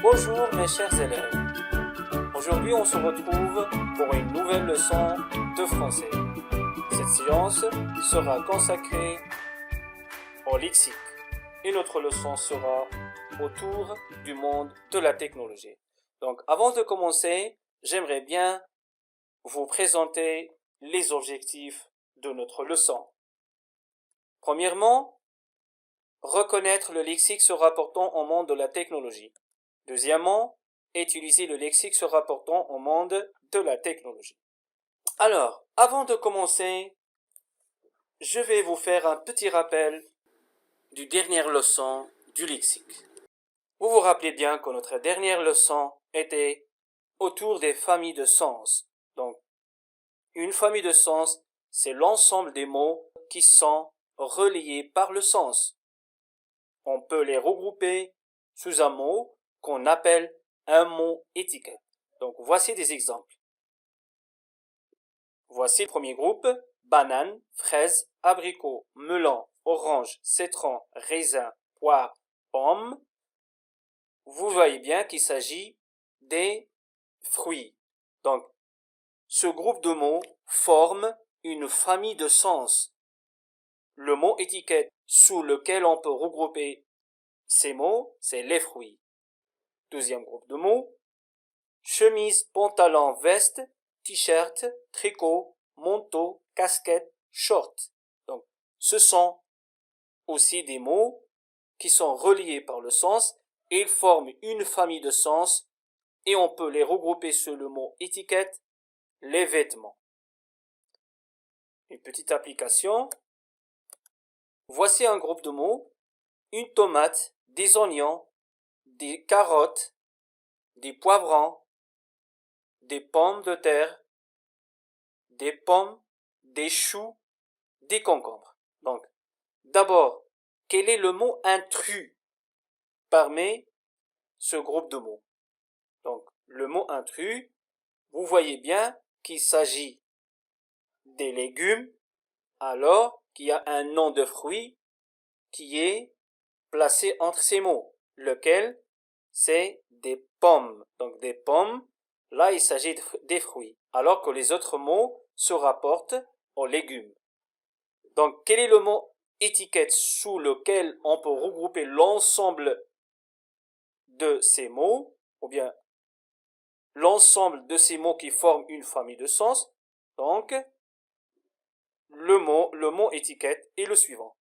Bonjour mes chers élèves. Aujourd'hui on se retrouve pour une nouvelle leçon de français. Cette séance sera consacrée au lexique et notre leçon sera autour du monde de la technologie. Donc avant de commencer, j'aimerais bien vous présenter les objectifs de notre leçon. Premièrement, reconnaître le lexique se rapportant au monde de la technologie. Deuxièmement, utiliser le lexique se rapportant au monde de la technologie. Alors, avant de commencer, je vais vous faire un petit rappel du dernière leçon du lexique. Vous vous rappelez bien que notre dernière leçon était autour des familles de sens. Donc, une famille de sens, c'est l'ensemble des mots qui sont reliés par le sens. On peut les regrouper sous un mot qu'on appelle un mot étiquette. Donc, voici des exemples. Voici le premier groupe, banane, fraise, abricot, melon, orange, citron, raisin, poire, pomme. Vous voyez bien qu'il s'agit des fruits. Donc, ce groupe de mots forme une famille de sens. Le mot étiquette sous lequel on peut regrouper ces mots, c'est les fruits. Deuxième groupe de mots, chemise, pantalon, veste, t-shirt, tricot, manteau, casquette, short. Donc, ce sont aussi des mots qui sont reliés par le sens et ils forment une famille de sens et on peut les regrouper sous le mot étiquette, les vêtements. Une petite application. Voici un groupe de mots, une tomate, des oignons, des carottes, des poivrons, des pommes de terre, des pommes, des choux, des concombres. Donc, d'abord, quel est le mot intrus parmi ce groupe de mots? Donc, le mot intrus, vous voyez bien qu'il s'agit des légumes, alors qu'il y a un nom de fruit qui est placé entre ces mots, lequel c'est des pommes. Donc, des pommes, là, il s'agit des fruits, alors que les autres mots se rapportent aux légumes. Donc, quel est le mot étiquette sous lequel on peut regrouper l'ensemble de ces mots, ou bien l'ensemble de ces mots qui forment une famille de sens? Donc, le mot étiquette est le suivant.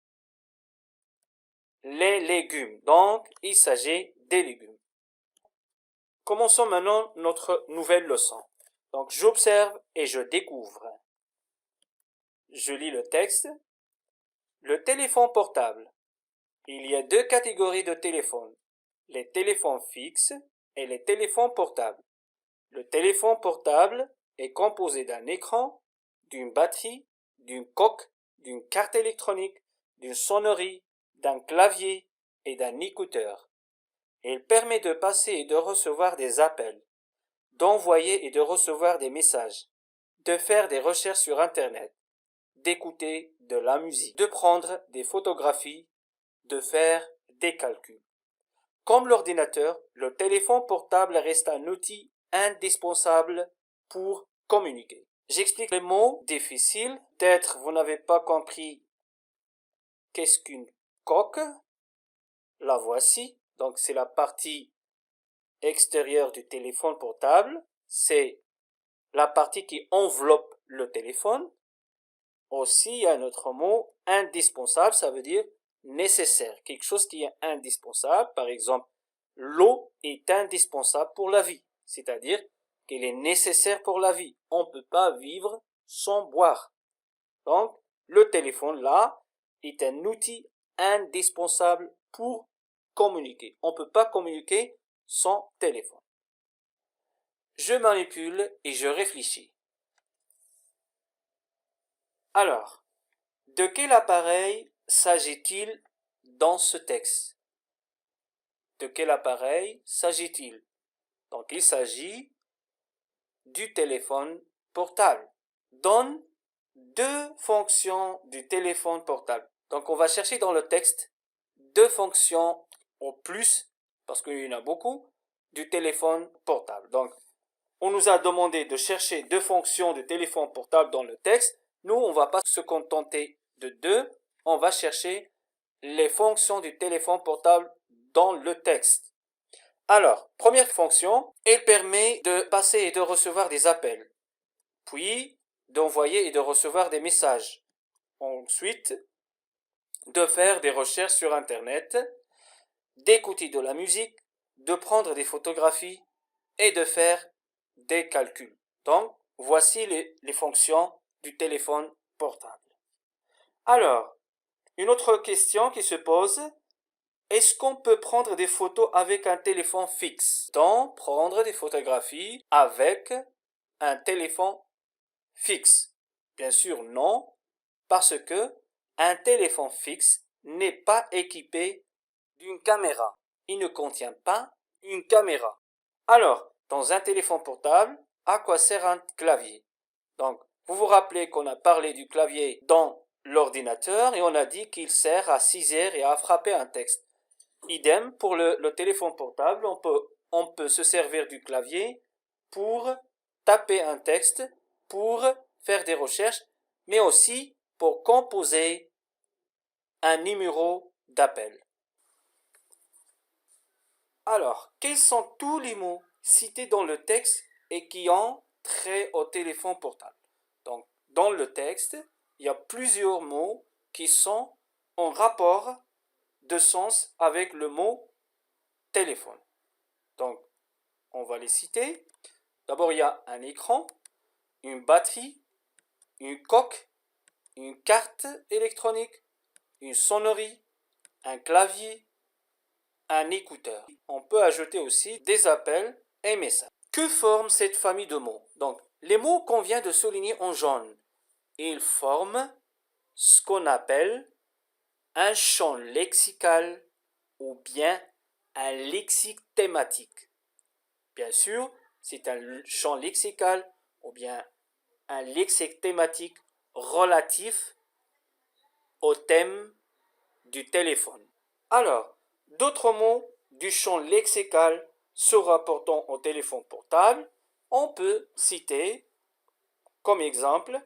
Les légumes. Donc, il s'agit des légumes. Commençons maintenant notre nouvelle leçon. Donc, j'observe et je découvre. Je lis le texte. Le téléphone portable. Il y a deux catégories de téléphones. Les téléphones fixes et les téléphones portables. Le téléphone portable est composé d'un écran, d'une batterie, d'une coque, d'une carte électronique, d'une sonnerie, d'un clavier et d'un écouteur. Il permet de passer et de recevoir des appels, d'envoyer et de recevoir des messages, de faire des recherches sur Internet, d'écouter de la musique, de prendre des photographies, de faire des calculs. Comme l'ordinateur, le téléphone portable reste un outil indispensable pour communiquer. J'explique les mots difficiles. Peut-être vous n'avez pas compris qu'est-ce qu'une coque. La voici. Donc c'est la partie extérieure du téléphone portable. C'est la partie qui enveloppe le téléphone. Aussi, il y a un autre mot, indispensable, ça veut dire nécessaire. Quelque chose qui est indispensable. Par exemple, l'eau est indispensable pour la vie. C'est-à-dire qu'elle est nécessaire pour la vie. On ne peut pas vivre sans boire. Donc, le téléphone, là, est un outil indispensable pour communiquer. On ne peut pas communiquer sans téléphone. Je manipule et je réfléchis. Alors, de quel appareil s'agit-il dans ce texte? De quel appareil s'agit-il? Donc, il s'agit du téléphone portable. Donne deux fonctions du téléphone portable. Donc, on va chercher dans le texte deux fonctions au plus, parce qu'il y en a beaucoup, du téléphone portable. Donc, on nous a demandé de chercher deux fonctions du téléphone portable dans le texte. Nous, on ne va pas se contenter de deux. On va chercher les fonctions du téléphone portable dans le texte. Alors, première fonction, elle permet de passer et de recevoir des appels, puis d'envoyer et de recevoir des messages. Ensuite, de faire des recherches sur Internet, d'écouter de la musique, de prendre des photographies et de faire des calculs. Donc, voici les fonctions du téléphone portable. Alors, une autre question qui se pose, est-ce qu'on peut prendre des photos avec un téléphone fixe? Donc, prendre des photographies avec un téléphone fixe? Bien sûr, non, parce que un téléphone fixe n'est pas équipé d'une caméra. Il ne contient pas une caméra. Alors, dans un téléphone portable, à quoi sert un clavier? Donc, vous vous rappelez qu'on a parlé du clavier dans l'ordinateur et on a dit qu'il sert à saisir et à frapper un texte. Idem pour le téléphone portable, on peut se servir du clavier pour taper un texte, pour faire des recherches, mais aussi pour composer un numéro d'appel. Alors, quels sont tous les mots cités dans le texte et qui ont trait au téléphone portable? Donc, dans le texte, il y a plusieurs mots qui sont en rapport de sens avec le mot téléphone. Donc, on va les citer. D'abord, il y a un écran, une batterie, une coque, une carte électronique, une sonnerie, un clavier, un écouteur. On peut ajouter aussi des appels et messages. Que forme cette famille de mots? Donc, les mots qu'on vient de souligner en jaune, ils forment ce qu'on appelle un champ lexical ou bien un lexique thématique. Bien sûr, c'est un champ lexical ou bien un lexique thématique relatif au thème du téléphone. Alors, d'autres mots du champ lexical se rapportant au téléphone portable, on peut citer comme exemple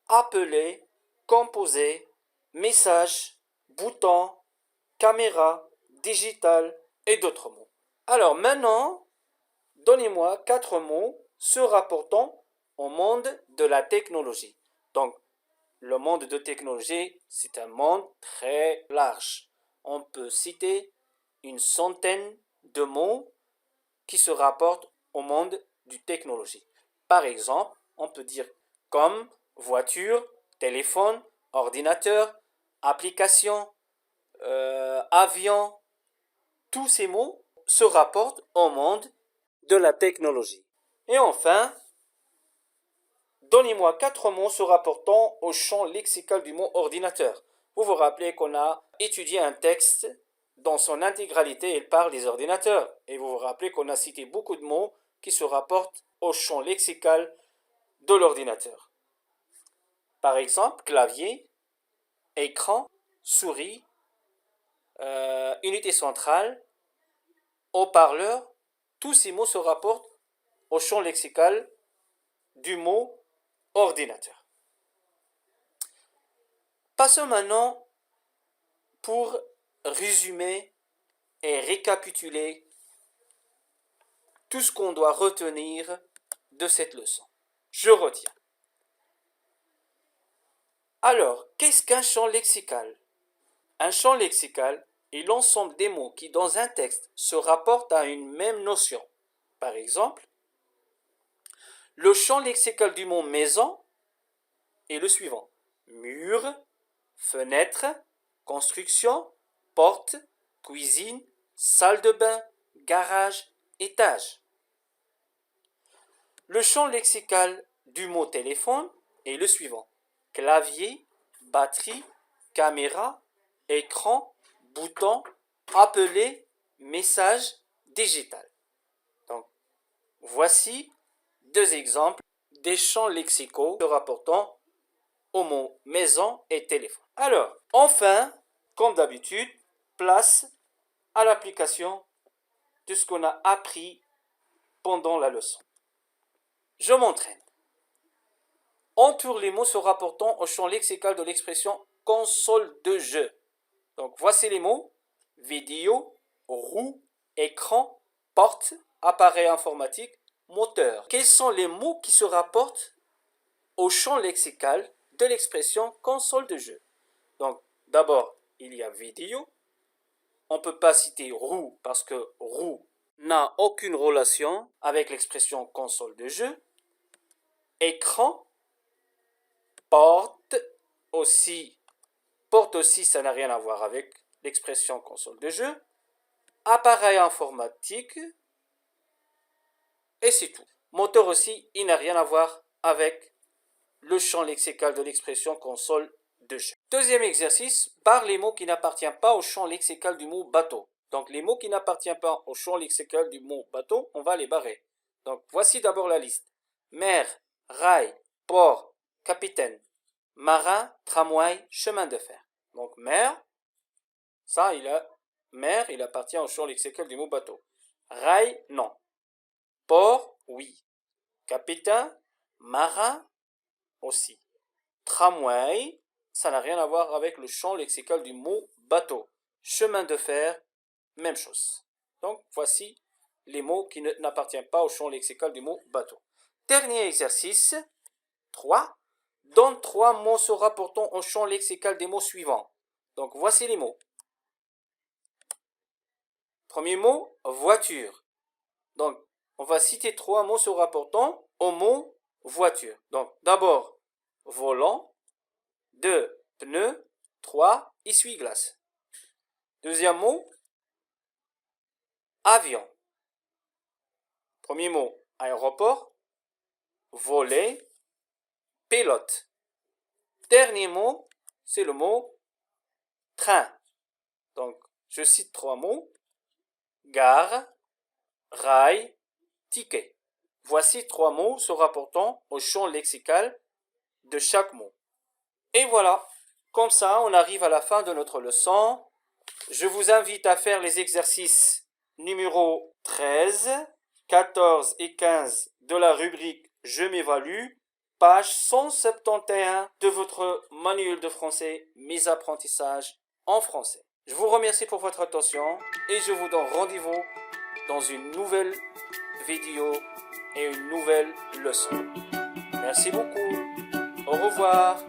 appeler, composer, message, bouton, caméra, digital et d'autres mots. Alors maintenant, donnez-moi 4 mots se rapportant au monde de la technologie. Donc, le monde de technologie, c'est un monde très large. On peut citer une centaine de mots qui se rapportent au monde du technologie. Par exemple, on peut dire comme voiture, téléphone, ordinateur, application, avion. Tous ces mots se rapportent au monde de la technologie. Et enfin, donnez-moi 4 mots se rapportant au champ lexical du mot ordinateur. Vous vous rappelez qu'on a étudié un texte dans son intégralité, il parle des ordinateurs. Et vous vous rappelez qu'on a cité beaucoup de mots qui se rapportent au champ lexical de l'ordinateur. Par exemple, clavier, écran, souris, unité centrale, haut-parleur. Tous ces mots se rapportent au champ lexical du mot ordinateur. Passons maintenant pour résumer et récapituler tout ce qu'on doit retenir de cette leçon. Je retiens. Alors, qu'est-ce qu'un champ lexical? Un champ lexical est l'ensemble des mots qui, dans un texte, se rapportent à une même notion. Par exemple, le champ lexical du mot maison est le suivant: mur, fenêtre, construction, porte, cuisine, salle de bain, garage, étage. Le champ lexical du mot téléphone est le suivant: clavier, batterie, caméra, écran, bouton, appeler, message, digital. Donc, voici 2 exemples des champs lexicaux se rapportant aux mots maison et téléphone. Alors, enfin, comme d'habitude, place à l'application de ce qu'on a appris pendant la leçon. Je m'entraîne. Entoure les mots se rapportant au champ lexical de l'expression console de jeu. Donc voici les mots: vidéo, roue, écran, porte, appareil informatique, moteur. Quels sont les mots qui se rapportent au champ lexical de l'expression console de jeu? Donc d'abord, il y a vidéo. On ne peut pas citer roue parce que roue n'a aucune relation avec l'expression console de jeu. Écran, porte aussi, ça n'a rien à voir avec l'expression console de jeu. Appareil informatique, et c'est tout. Moteur aussi, il n'a rien à voir avec le champ lexical de l'expression console de jeu. Deuxième exercice, barre les mots qui n'appartiennent pas au champ lexical du mot bateau. Donc les mots qui n'appartiennent pas au champ lexical du mot bateau, on va les barrer. Donc voici d'abord la liste: mer, rail, port, capitaine, marin, tramway, chemin de fer. Donc mer, ça il appartient au champ lexical du mot bateau. Rail, non. Port, oui. Capitaine, marin, aussi. Tramway, ça n'a rien à voir avec le champ lexical du mot bateau. Chemin de fer, même chose. Donc voici les mots qui n'appartiennent pas au champ lexical du mot bateau. Dernier exercice, 3. Donne 3 mots se rapportant au champ lexical des mots suivants. Donc voici les mots. Premier mot, voiture. Donc on va citer 3 mots se rapportant au mot voiture. Donc d'abord, volant. 2, pneu. 3, essuie-glace. Deuxième mot, avion. Premier mot, aéroport. Voler. Pilote. Dernier mot, c'est le mot train. Donc, je cite 3 mots. Gare, rail, ticket. Voici 3 mots se rapportant au champ lexical de chaque mot. Et voilà, comme ça, on arrive à la fin de notre leçon. Je vous invite à faire les exercices numéro 13, 14 et 15 de la rubrique Je m'évalue, page 171 de votre manuel de français Mes apprentissages en français. Je vous remercie pour votre attention et je vous donne rendez-vous dans une nouvelle vidéo et une nouvelle leçon. Merci beaucoup. Au revoir.